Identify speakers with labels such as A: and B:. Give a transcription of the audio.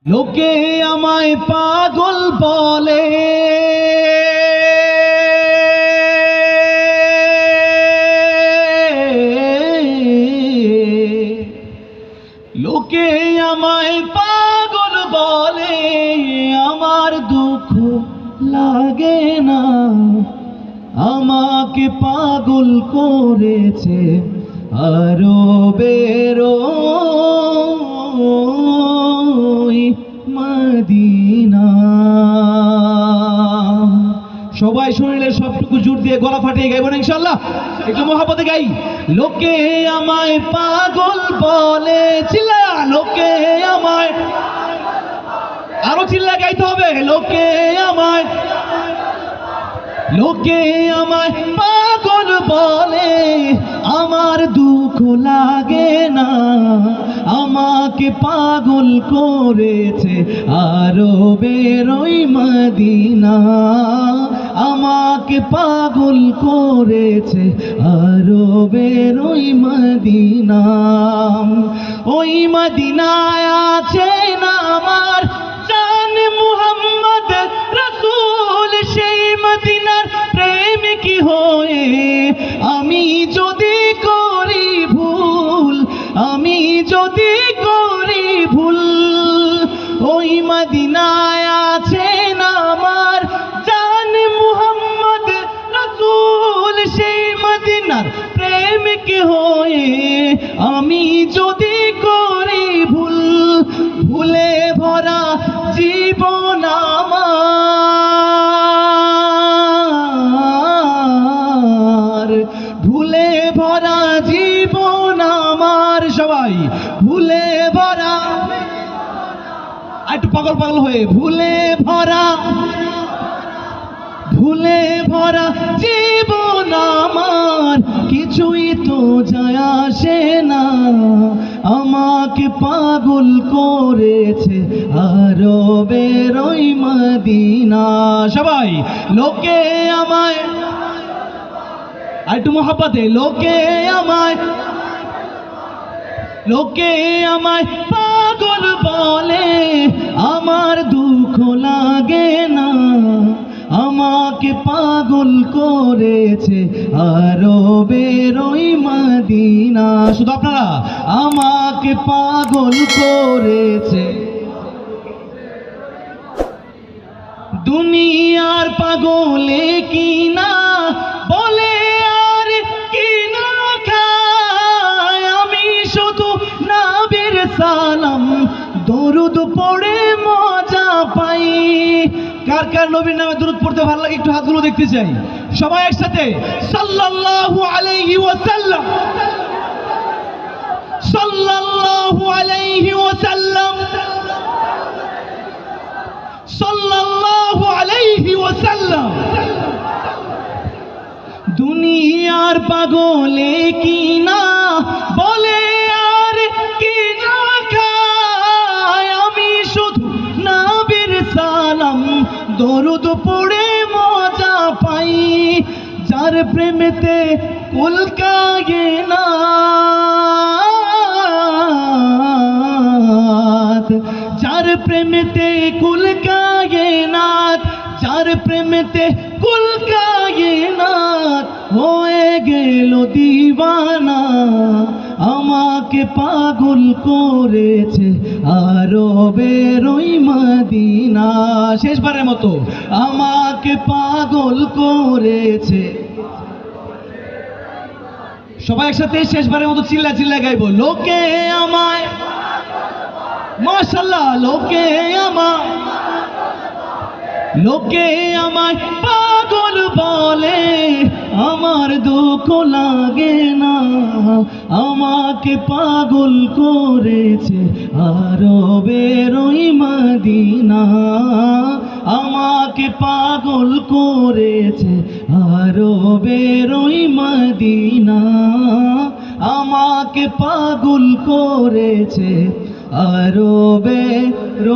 A: লোকে আমায় পাগল বলে, লোকে আমায় পাগল বলে, আমার দুঃখ লাগে না। আমাকে পাগল করেছে আরবের মদিনা। সবাই শরীরে সবটুকু জোর দিয়ে গলা ফাটিয়ে গাইব না ইনশাআল্লাহ? একটু মহব্বতে গাই। লোকে আমায় পাগল বলে, চিল্লা, লোকে আমায়, আরো চিল্লা গাইতে হবে। লোকে আমায়, লোকে আমায় পাগল বলে, আমার দুঃখ লাগে না। আমাকে পাগল করেছে আরবের মদিনা। আমাকে পাগল করেছে আরবের মদিনা। ওই মদিনায় আছে না আমার জান মুহাম্মদ রাসূল, সেই মদিনার প্রেমিক হয়ে আমি যদি করি ভুল, আমি যদি করি ভুল, ওই মদিনায় আছে না আমার জান মুহাম্মদ রাসূল, সেই মদিনার প্রেমিক হয়ে আমি যদি করি ভুল, ভুলে ভরা জীবন আমার, ভুলে ভরা জীবন আমার, সবাই ভুলে ভরা, একটু পাগল পাগল হয়ে, ভুলে ভরা, ভুলে ভরা জীবন আমার, কিছুই তো যায় আসে না। আমাকে পাগল করেছে আরবের মদিনা। সবাই লোকে আমায়, একটু মহব্বতে, লোকে আমায়, লোকে আমায় পাগল বলে, আমার দুঃখ লাগে না। আমাকে পাগল করেছে আরবের মদিনা। শুধু আপনারা, আমাকে পাগল করেছে দুনিয়ার পাগলে কিনা বলে আর কিনা খায়। আমি শুধু নবীর সালাম দরুদ পড়ে মজা পাই। কার কার নবীর নামে দরুদ পড়তে ভালো লাগে একটু হাতগুলো দেখতে চাই। সবাই একসাথে সাল্লাল্লাহু আলাইহি ওয়াসাল্লাম, সাল্লাল্লাহু আলাইহি ওয়াসাল্লাম, সাল্লাল্লাহু আলাইহি ওয়াসাল্লাম। দুনিয়ার পাগলে কিনা বলে আর কিনা খায়। আমি শুধু নবীর সালাম দরুদ পড়ে মজা পাই। যার প্রেমেতে কুল কায়নাত, যার প্রেমেতে কুল কায়নাত, যার প্রেমেতে কুল কায়নাত হয়ে গেল দিওয়ানা। আমাকে পাগল করেছে আরবের মদিনা। শেষবারের মতো, আমাকে পাগল করেছে। সবাই একসাথে শেষবারের মতো চিল্লা চিল্লা গাইবো। লোকে আমায়, মাশাআল্লাহ, লোকে আমায়, লোকে আমায় পাগল বলে, আমার দুঃখ লাগে না। আমাকে পাগল করেছে আরবের মদিনা। আমাকে পাগল করেছে আরবের মদিনা। আমাকে পাগল করেছে আরবের